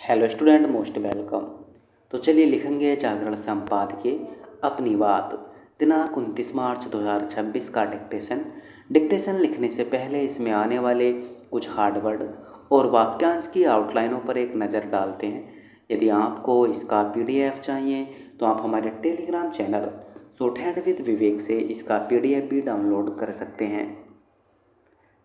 Hello student, most welcome. तो चलिए लिखेंगे जागरण संपादकीय अपनी बात। दिनांक 29 मार्च 2026 का डिक्टेशन लिखने से पहले इसमें आने वाले कुछ हार्ड वर्ड और वाक्यांश की आउटलाइनों पर एक नज़र डालते हैं। यदि आपको इसका PDF चाहिए तो आप हमारे टेलीग्राम चैनल शॉर्टहैंड विद विवेक से इसका PDF भी डाउनलोड कर सकते हैं।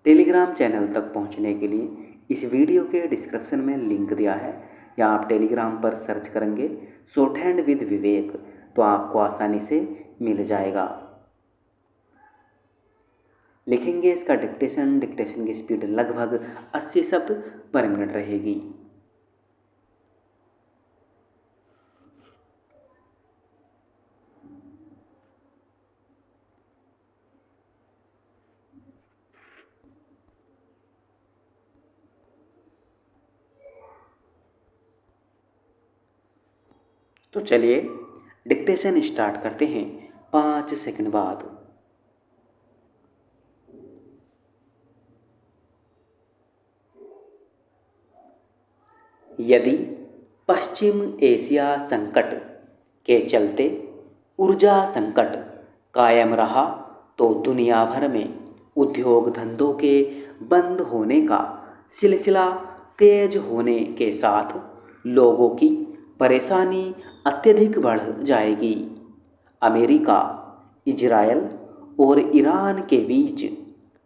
टेलीग्राम चैनल तक पहुंचने के लिए इस वीडियो के डिस्क्रिप्शन में लिंक दिया है, या आप टेलीग्राम पर सर्च करेंगे शॉर्टहैंड विद विवेक तो आपको आसानी से मिल जाएगा। लिखेंगे इसका डिक्टेशन की स्पीड लगभग 80 शब्द पर मिनट रहेगी। तो चलिए डिक्टेशन स्टार्ट करते हैं 5 सेकंड बाद। यदि पश्चिम एशिया संकट के चलते ऊर्जा संकट कायम रहा तो दुनिया भर में उद्योग धंधों के बंद होने का सिलसिला तेज होने के साथ लोगों की परेशानी अत्यधिक बढ़ जाएगी। अमेरिका, इजरायल और ईरान के बीच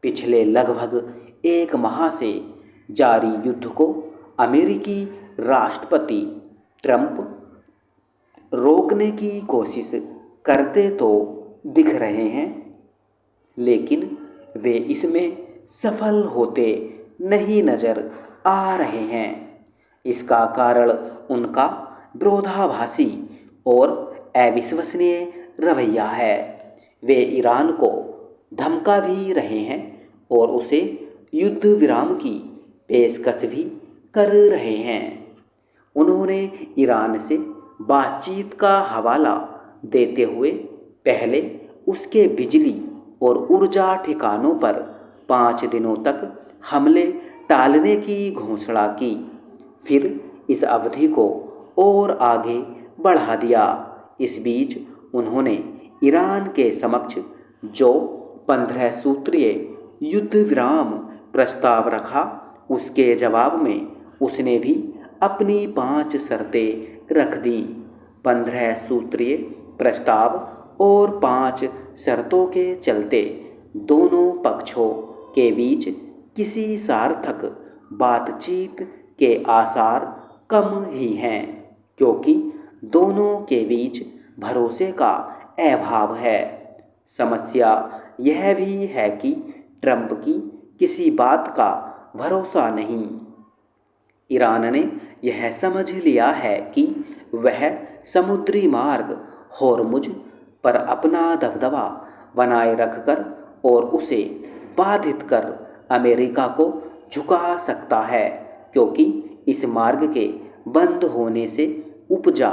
पिछले लगभग एक माह से जारी युद्ध को अमेरिकी राष्ट्रपति ट्रंप रोकने की कोशिश करते तो दिख रहे हैं, लेकिन वे इसमें सफल होते नहीं नजर आ रहे हैं। इसका कारण उनका विरोधाभासी और अविश्वसनीय रवैया है। वे ईरान को धमका भी रहे हैं और उसे युद्ध विराम की पेशकश भी कर रहे हैं। उन्होंने ईरान से बातचीत का हवाला देते हुए पहले उसके बिजली और ऊर्जा ठिकानों पर 5 दिनों तक हमले टालने की घोषणा की, फिर इस अवधि को और आगे बढ़ा दिया। इस बीच उन्होंने ईरान के समक्ष जो 15 सूत्रीय युद्ध विराम प्रस्ताव रखा, उसके जवाब में उसने भी अपनी 5 शर्तें रख दी। 15 सूत्रीय प्रस्ताव और 5 शर्तों के चलते दोनों पक्षों के बीच किसी सार्थक बातचीत के आसार कम ही हैं, क्योंकि दोनों के बीच भरोसे का अभाव है। समस्या यह भी है कि ट्रंप की किसी बात का भरोसा नहीं। ईरान ने यह समझ लिया है कि वह समुद्री मार्ग होर्मुज पर अपना दबदबा बनाए रखकर और उसे बाधित कर अमेरिका को झुका सकता है, क्योंकि इस मार्ग के बंद होने से उपजा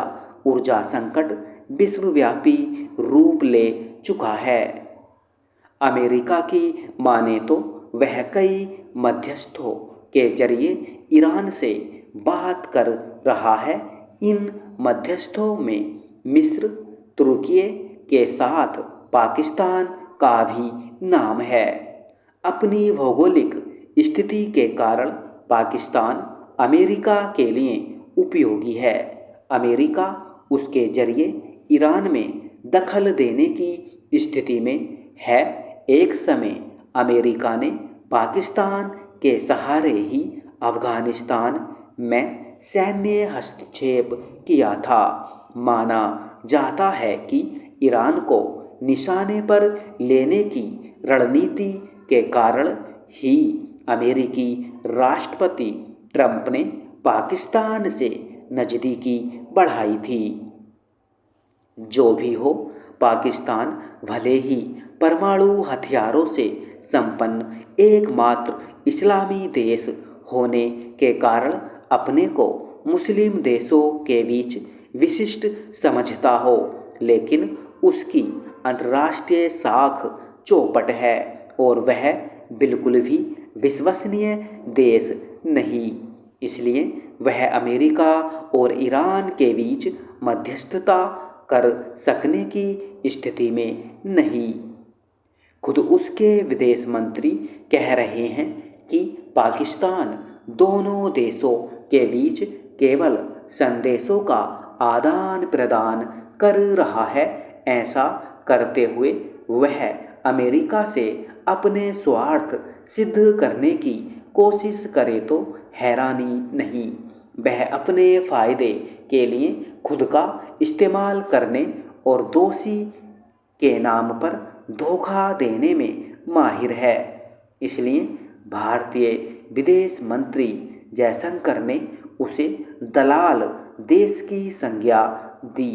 ऊर्जा संकट विश्वव्यापी रूप ले चुका है। अमेरिका की माने तो वह कई मध्यस्थों के जरिए ईरान से बात कर रहा है। इन मध्यस्थों में मिस्र, तुर्की के साथ पाकिस्तान का भी नाम है। अपनी भौगोलिक स्थिति के कारण पाकिस्तान अमेरिका के लिए उपयोगी है। अमेरिका उसके जरिए ईरान में दखल देने की स्थिति में है। एक समय अमेरिका ने पाकिस्तान के सहारे ही अफगानिस्तान में सैन्य हस्तक्षेप किया था। माना जाता है कि ईरान को निशाने पर लेने की रणनीति के कारण ही अमेरिकी राष्ट्रपति ट्रंप ने पाकिस्तान से नज़दीकी बढ़ाई थी। जो भी हो, पाकिस्तान भले ही परमाणु हथियारों से संपन्न एकमात्र इस्लामी देश होने के कारण अपने को मुस्लिम देशों के बीच विशिष्ट समझता हो, लेकिन उसकी अंतर्राष्ट्रीय साख चौपट है और वह बिल्कुल भी विश्वसनीय देश नहीं। इसलिए वह अमेरिका और ईरान के बीच मध्यस्थता कर सकने की स्थिति में नहीं। खुद उसके विदेश मंत्री कह रहे हैं कि पाकिस्तान दोनों देशों के बीच केवल संदेशों का आदान प्रदान कर रहा है। ऐसा करते हुए वह अमेरिका से अपने स्वार्थ सिद्ध करने की कोशिश करे तो हैरानी नहीं। वह अपने फ़ायदे के लिए खुद का इस्तेमाल करने और दोषी के नाम पर धोखा देने में माहिर है। इसलिए भारतीय विदेश मंत्री जयशंकर ने उसे दलाल देश की संज्ञा दी।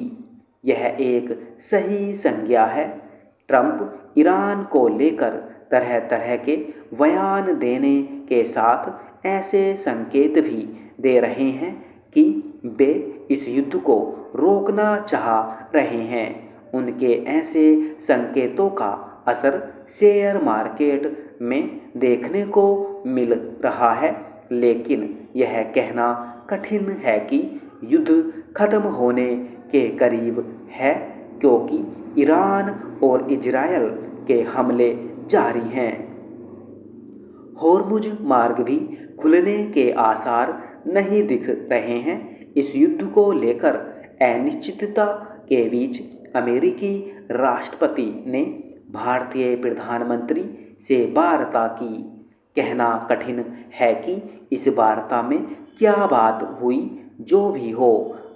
यह एक सही संज्ञा है। ट्रंप ईरान को लेकर तरह तरह के बयान देने के साथ ऐसे संकेत भी दे रहे हैं कि वे इस युद्ध को रोकना चाह रहे हैं। उनके ऐसे संकेतों का असर शेयर मार्केट में देखने को मिल रहा है, लेकिन यह कहना कठिन है कि युद्ध खत्म होने के करीब है, क्योंकि ईरान और इजरायल के हमले जारी हैं। होर्मुज मार्ग भी खुलने के आसार नहीं दिख रहे हैं। इस युद्ध को लेकर अनिश्चितता के बीच अमेरिकी राष्ट्रपति ने भारतीय प्रधानमंत्री से वार्ता की। कहना कठिन है कि इस वार्ता में क्या बात हुई। जो भी हो,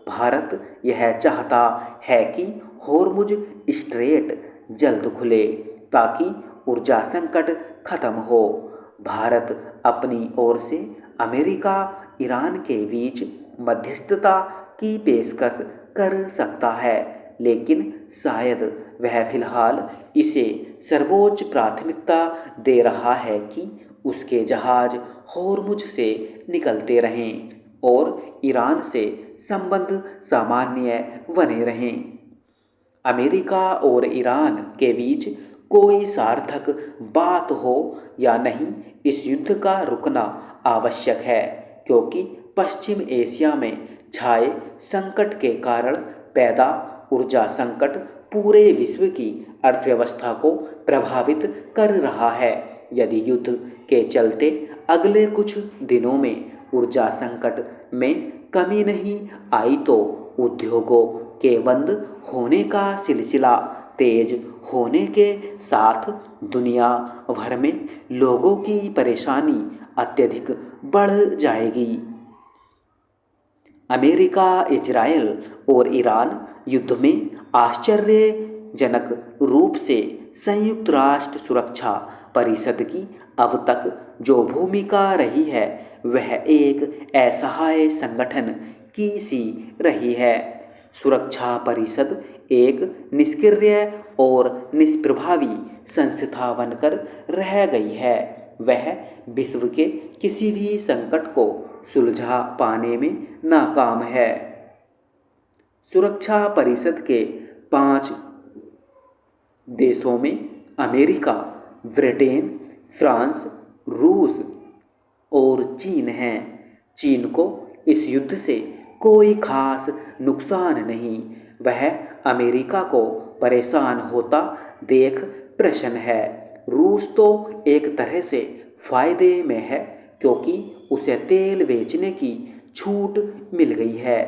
भारत यह चाहता है कि होर्मुज स्ट्रेट जल्द खुले ताकि ऊर्जा संकट खत्म हो। भारत अपनी ओर से अमेरिका ईरान के बीच मध्यस्थता की पेशकश कर सकता है, लेकिन शायद वह फिलहाल इसे सर्वोच्च प्राथमिकता दे रहा है कि उसके जहाज होर्मुज से निकलते रहें और ईरान से संबंध सामान्य बने रहें। अमेरिका और ईरान के बीच कोई सार्थक बात हो या नहीं, इस युद्ध का रुकना आवश्यक है, क्योंकि पश्चिम एशिया में छाए संकट के कारण पैदा ऊर्जा संकट पूरे विश्व की अर्थव्यवस्था को प्रभावित कर रहा है। यदि युद्ध के चलते अगले कुछ दिनों में ऊर्जा संकट में कमी नहीं आई तो उद्योगों के बंद होने का सिलसिला तेज होने के साथ दुनिया भर में लोगों की परेशानी अत्यधिक बढ़ जाएगी। अमेरिका, इजरायल और ईरान युद्ध में आश्चर्यजनक रूप से संयुक्त राष्ट्र सुरक्षा परिषद की अब तक जो भूमिका रही है वह एक असहाय संगठन की सी रही है। सुरक्षा परिषद एक निष्क्रिय और निष्प्रभावी संस्था बनकर रह गई है। वह विश्व के किसी भी संकट को सुलझा पाने में नाकाम है। सुरक्षा परिषद के 5 देशों में अमेरिका, ब्रिटेन, फ्रांस, रूस और चीन हैं। चीन को इस युद्ध से कोई खास नुकसान नहीं। वह अमेरिका को परेशान होता देख प्रसन्न है। रूस तो एक तरह से फायदे में है, क्योंकि उसे तेल बेचने की छूट मिल गई है।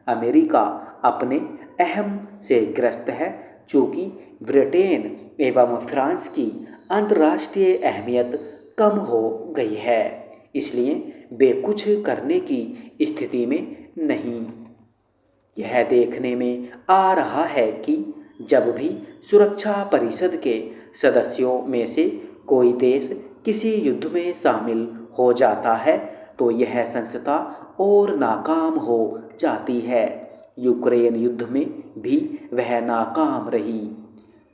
अमेरिका अपने अहम से ग्रस्त है, चूँकि ब्रिटेन एवं फ्रांस की अंतर्राष्ट्रीय अहमियत कम हो गई है, इसलिए वे कुछ करने की स्थिति में नहीं। यह देखने में आ रहा है कि जब भी सुरक्षा परिषद के सदस्यों में से कोई देश किसी युद्ध में शामिल हो जाता है तो यह संस्था और नाकाम हो जाती है। यूक्रेन युद्ध में भी वह नाकाम रही,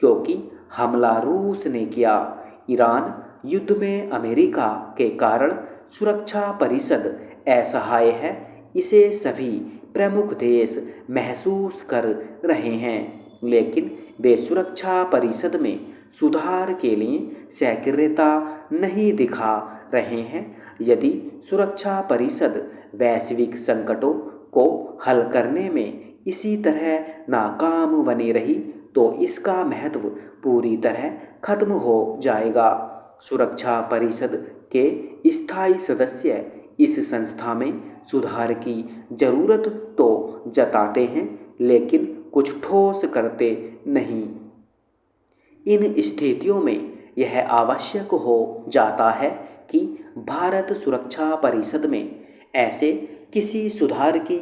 क्योंकि हमला रूस ने किया। ईरान युद्ध में अमेरिका के कारण सुरक्षा परिषद असहाय है, इसे सभी प्रमुख देश महसूस कर रहे हैं, लेकिन वे सुरक्षा परिषद में सुधार के लिए सक्रियता नहीं दिखा रहे हैं। यदि सुरक्षा परिषद वैश्विक संकटों को हल करने में इसी तरह नाकाम बनी रही तो इसका महत्व पूरी तरह खत्म हो जाएगा। सुरक्षा परिषद के स्थायी सदस्य इस संस्था में सुधार की जरूरत तो जताते हैं, लेकिन कुछ ठोस करते नहीं। इन स्थितियों में यह आवश्यक हो जाता है कि भारत सुरक्षा परिषद में ऐसे किसी सुधार की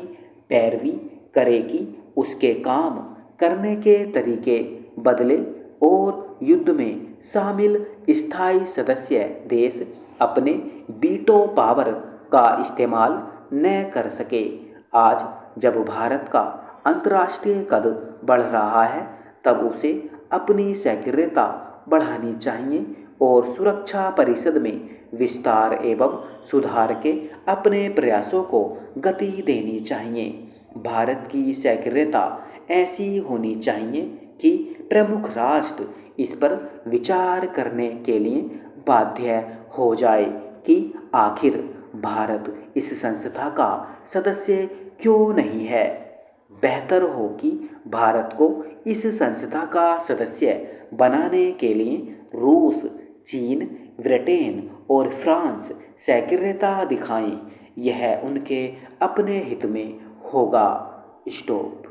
पैरवी करे कि उसके काम करने के तरीके बदले और युद्ध में शामिल स्थायी सदस्य देश अपने वीटो पावर का इस्तेमाल न कर सके। आज जब भारत का अंतर्राष्ट्रीय कद बढ़ रहा है, तब उसे अपनी सक्रियता बढ़ानी चाहिए और सुरक्षा परिषद में विस्तार एवं सुधार के अपने प्रयासों को गति देनी चाहिए। भारत की सक्रियता ऐसी होनी चाहिए कि प्रमुख राष्ट्र इस पर विचार करने के लिए बाध्य हो जाए कि आखिर भारत इस संस्था का सदस्य क्यों नहीं है। बेहतर हो कि भारत को इस संस्था का सदस्य बनाने के लिए रूस, चीन, ब्रिटेन और फ्रांस सक्रियता दिखाएं। यह उनके अपने हित में होगा। स्टॉप।